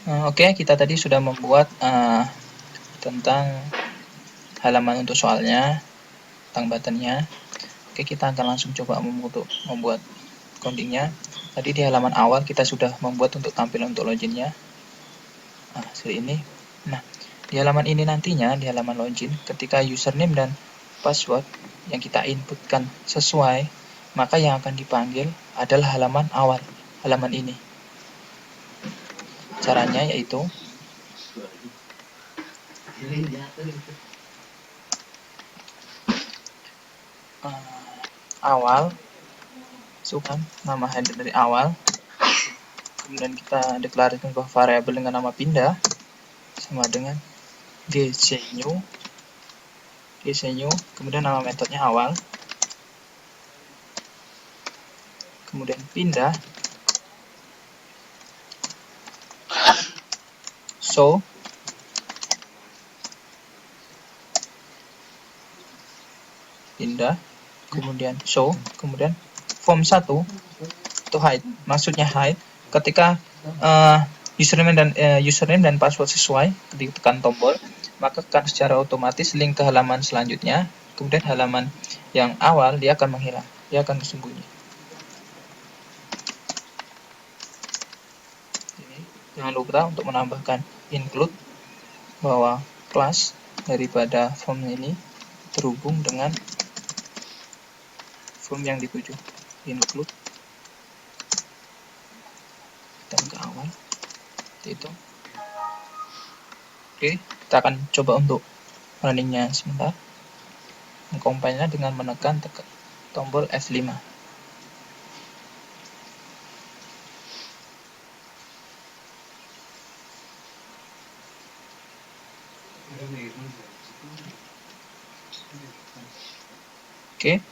Oke, kita tadi sudah membuat tentang halaman untuk soalnya, tentang buttonnya. Oke, kita akan langsung coba membuat codingnya. Tadi di halaman awal kita sudah membuat untuk tampilan untuk loginnya. Nah, seperti ini. Nah, di halaman ini nantinya, di halaman login, ketika username dan password yang kita inputkan sesuai, maka yang akan dipanggil adalah halaman awal, halaman ini. Caranya yaitu awal, masukkan nama header dari awal, kemudian kita deklarasikan bahwa variabel dengan nama pindah sama dengan gcnew, kemudian nama metodenya awal, kemudian pindah show, pindah, kemudian show, kemudian form 1 itu hide. Maksudnya hide ketika username dan password sesuai, ketika tekan tombol, maka akan secara otomatis link ke halaman selanjutnya, kemudian halaman yang awal dia akan menghilang, dia akan bersembunyi. Ini jangan lupa untuk menambahkan include bahwa kelas daripada form ini terhubung dengan form yang dituju. Include dan ke awal seperti itu. Oke, kita akan coba untuk runningnya sebentar. Mengcompile-nya dengan menekan tombol F5. Oke,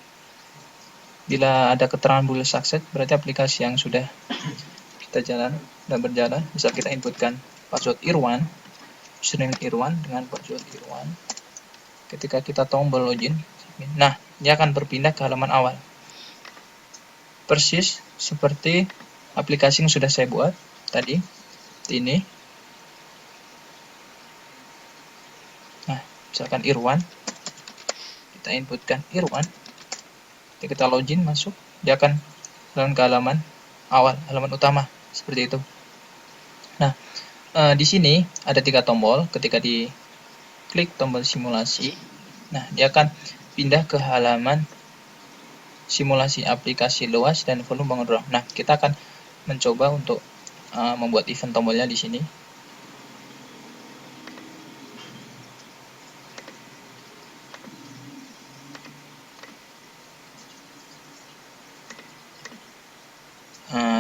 bila ada keterangan boolean success, berarti aplikasi yang sudah kita berjalan. Bisa kita inputkan password Irwan, username Irwan dengan password Irwan. Ketika kita tombol login, nah, dia akan berpindah ke halaman awal. Persis seperti aplikasi yang sudah saya buat tadi. Ini. Nah, misalkan Irwan. Kita inputkan Irwan. Ketika kita login masuk, dia akan jalan ke halaman awal, halaman utama. Seperti itu. Nah, di sini ada 3 tombol. Ketika diklik tombol simulasi, nah, dia akan pindah ke halaman simulasi aplikasi luas dan volume bangun ruang. Nah, kita akan mencoba untuk membuat event tombolnya di sini.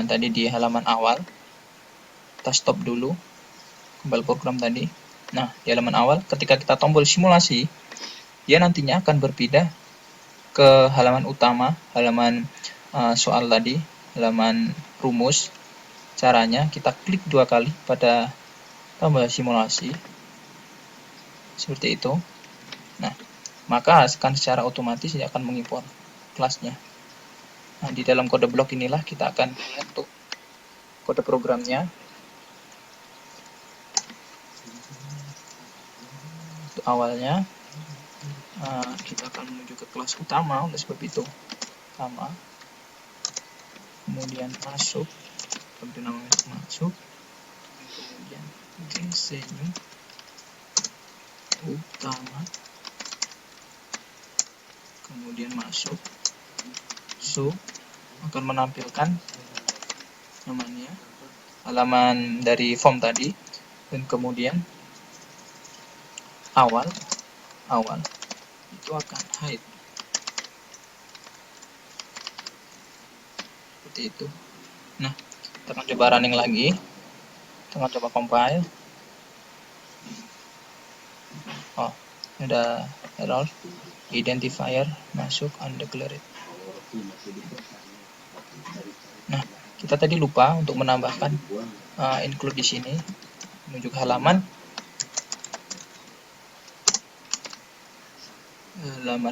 Tadi di halaman awal, kita stop dulu, kembali program tadi. Nah, di halaman awal, ketika kita tombol simulasi, dia nantinya akan berpindah ke halaman utama, halaman soal tadi, halaman rumus. Caranya, kita klik 2 kali pada tombol simulasi, seperti itu. Nah, maka akan secara otomatis dia akan mengimpor kelasnya. Nah, di dalam kode blok inilah kita akan lihat untuk kode programnya. Untuk awalnya, kita akan menuju ke kelas utama oleh sebab itu. Utama. Kemudian masuk, seperti namanya masuk. Kemudian gcnew utama. Kemudian masuk. So, akan menampilkan namanya halaman dari form tadi, dan kemudian awal itu akan hide seperti itu. Nah, kita akan coba running lagi, kita akan coba compile. Oh, ada error identifier masuk undeclared. Nah, kita tadi lupa untuk menambahkan include di sini, menuju ke halaman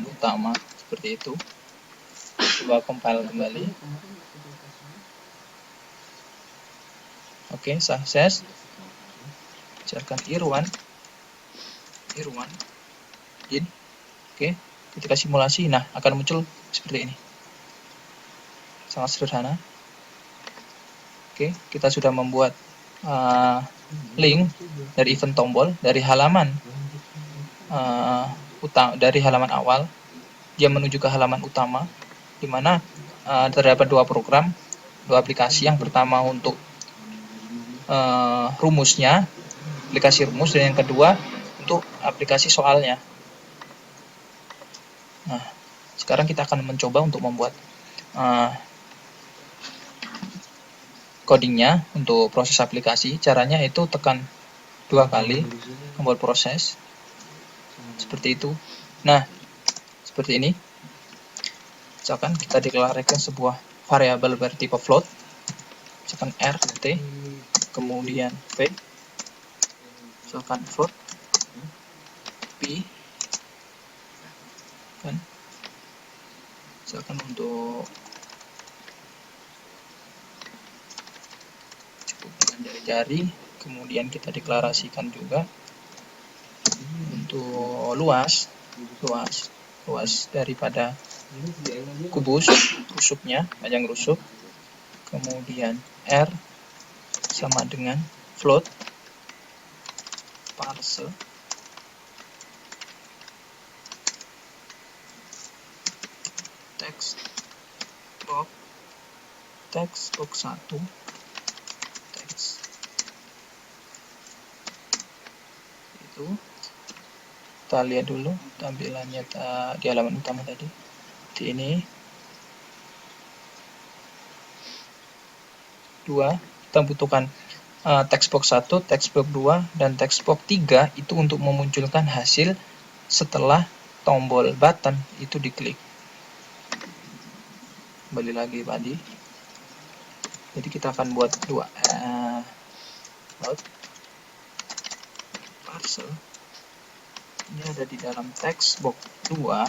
utama seperti itu. Coba compile kembali. Oke, sukses. misalkan ir1 in. Oke, ketika simulasi, nah akan muncul seperti ini, sangat sederhana. Oke, kita sudah membuat link dari event tombol dari halaman dari halaman awal dia menuju ke halaman utama, di mana terdapat dua aplikasi. Yang pertama untuk rumusnya, aplikasi rumus, dan yang kedua untuk aplikasi soalnya. Nah, sekarang kita akan mencoba untuk membuat codingnya untuk proses aplikasi. Caranya itu tekan 2 kali membuat proses seperti itu. Nah, seperti ini. Misalkan kita deklarasikan sebuah variabel bertipe float, misalkan rt, kemudian v, misalkan float p, kan, misalkan untuk cukup dengan jari-jari. Kemudian kita deklarasikan juga untuk luas daripada kubus, rusuknya, panjang rusuk. Kemudian r sama dengan float parse text box 1 teks. Itu kita lihat dulu tampilannya di halaman utama tadi. Di ini 2, kita butuhkan text box 1, text box 2, dan text box 3 itu untuk memunculkan hasil setelah tombol button itu diklik. Kembali lagi tadi. Jadi kita akan buat 2 load parcel. Ini ada di dalam text box 2.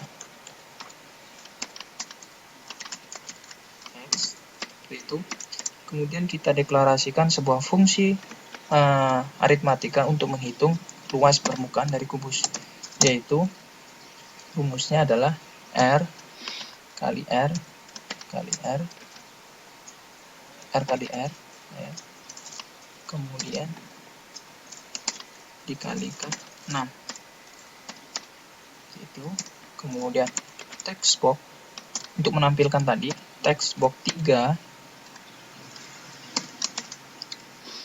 Text seperti itu. Kemudian kita deklarasikan sebuah fungsi aritmatika untuk menghitung luas permukaan dari kubus, yaitu rumusnya adalah r kali r kali r kali r, ya. Kemudian dikalikan 6 itu. Kemudian text box untuk menampilkan tadi text box 3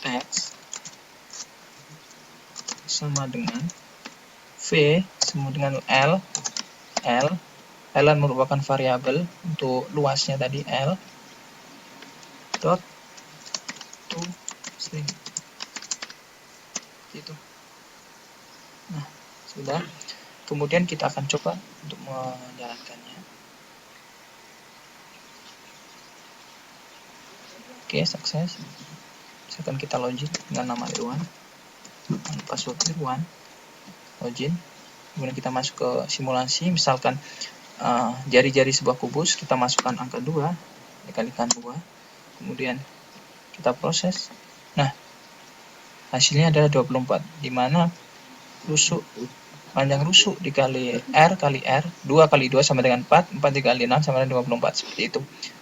text sama dengan v sama dengan l merupakan variabel untuk luasnya tadi, l dot to string gitu. Nah, sudah. Kemudian kita akan coba untuk menjalankannya. Oke, sukses. Misalkan kita login dengan nama ir1, password ir1, login. Kemudian kita masuk ke simulasi, misalkan jari-jari sebuah kubus, kita masukkan angka 2 dikalikan 2, kemudian kita proses. Nah, hasilnya adalah 24, di mana panjang rusuk dikali r kali r, 2 kali 2 sama dengan 4, 4 dikali 6 sama dengan 24, seperti itu.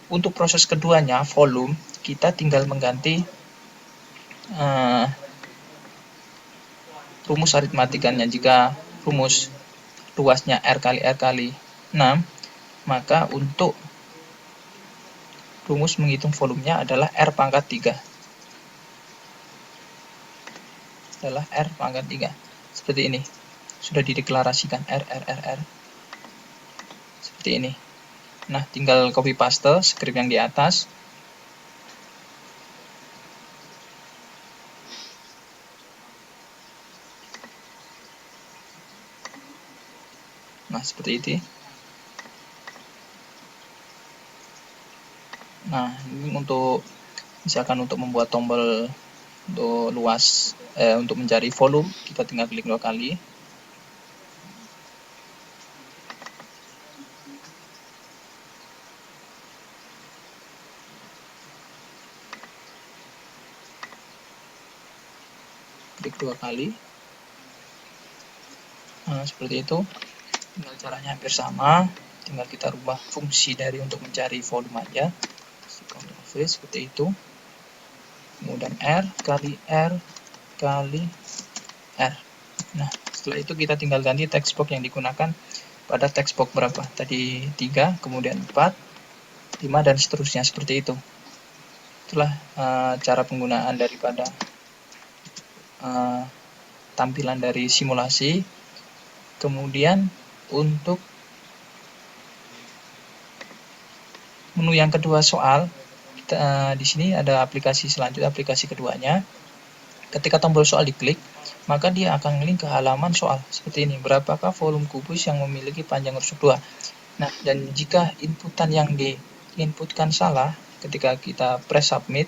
Untuk proses keduanya, volume, kita tinggal mengganti rumus aritmatikanya. Jika rumus luasnya r kali 6, maka untuk rumus menghitung volumenya adalah r pangkat 3. Adalah r pangkat 3. Seperti ini. Sudah dideklarasikan r. Seperti ini. Nah, tinggal copy paste script yang di atas. Nah, seperti itu. Nah, ini untuk misalkan untuk membuat tombol untuk luas, untuk mencari volume, kita tinggal klik 2 kali. klik 2 kali. Nah, seperti itu. Tinggal caranya hampir sama, tinggal kita rubah fungsi dari untuk mencari volume aja. Ctrl V seperti itu. Kemudian R kali R kali R. Nah, setelah itu kita tinggal ganti text box yang digunakan pada text box berapa. Tadi 3, kemudian 4, 5, dan seterusnya seperti itu. Itulah cara penggunaan daripada tampilan dari simulasi. Kemudian untuk menu yang kedua soal, di sini ada aplikasi selanjutnya, aplikasi keduanya. Ketika tombol soal diklik, maka dia akan link ke halaman soal seperti ini. Berapakah volume kubus yang memiliki panjang rusuk 2? Nah, dan jika inputan yang diinputkan salah, ketika kita press submit,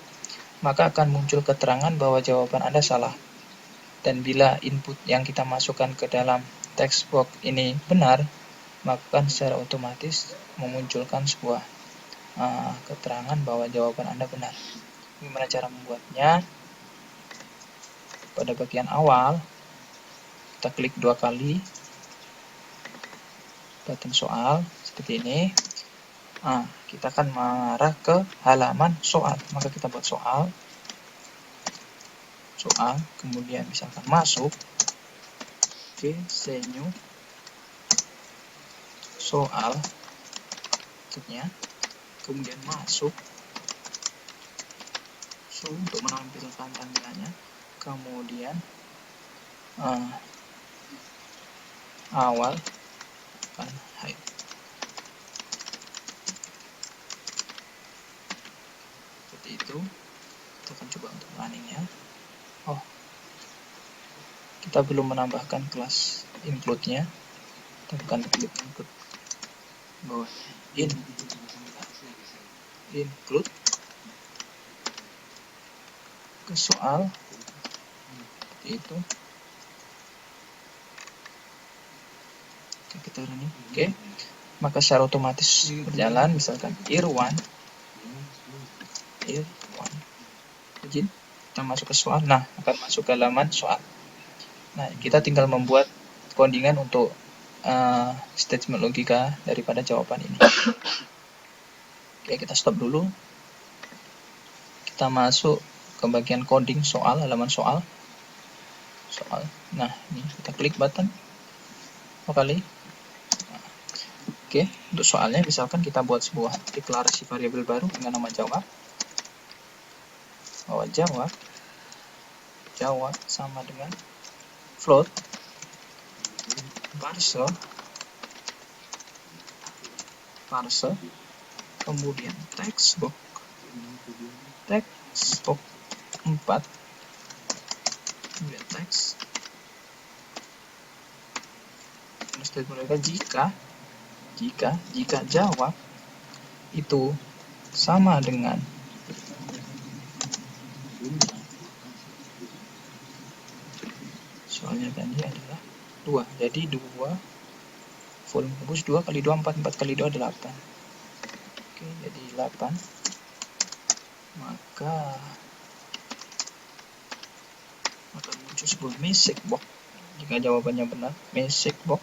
maka akan muncul keterangan bahwa jawaban Anda salah. Dan bila input yang kita masukkan ke dalam text box ini benar, maka akan secara otomatis memunculkan sebuah keterangan bahwa jawaban Anda benar. Gimana cara membuatnya? Pada bagian awal, kita klik 2 kali button soal seperti ini. Kita akan mengarah ke halaman soal. Maka kita buat soal, kemudian misalkan masuk, new soal, kemudian masuk, untuk menampilkan tampilannya, kemudian awal akan hide. Seperti itu. Kita akan coba untuk runningnya. Kita belum menambahkan kelas include-nya. Kita bukan klik include bawahnya, include ke soal seperti itu. Kita running. Maka secara otomatis berjalan. Misalkan IR1 izin, kita masuk ke soal. Nah, akan masuk ke halaman soal. Nah, kita tinggal membuat codingan untuk statement logika daripada jawaban ini. Kita stop dulu. Kita masuk ke bagian coding soal, halaman soal. Nah, ini kita klik button 2 kali. Untuk soalnya misalkan kita buat sebuah deklarasi variabel baru dengan nama jawab. Bahwa jawab sama dengan float parse, kemudian text box 4, kemudian teks. Mereka jika jawab itu sama dengan soalnya tadi adalah 2, jadi 2 volume kubus 2 kali 2 4 kali 2 8. Jadi 8. Maka akan muncul sebuah message box jika jawabannya benar. Message box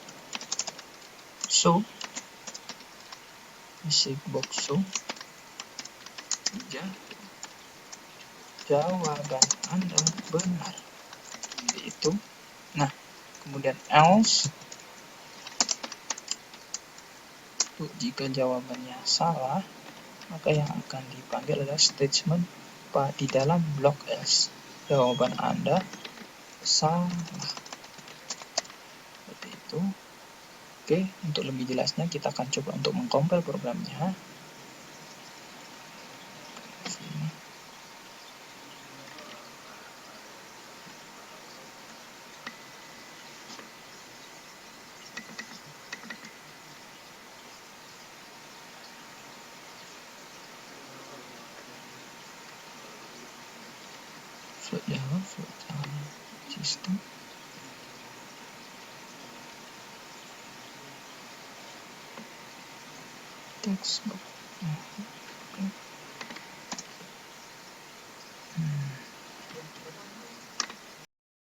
jawaban Anda benar. Itu. Nah, kemudian else, jika jawabannya salah, maka yang akan dipanggil adalah statement di dalam blok else. Jawaban Anda salah. Seperti itu. Untuk lebih jelasnya kita akan coba untuk mengcompile programnya. Float sistem. Text box.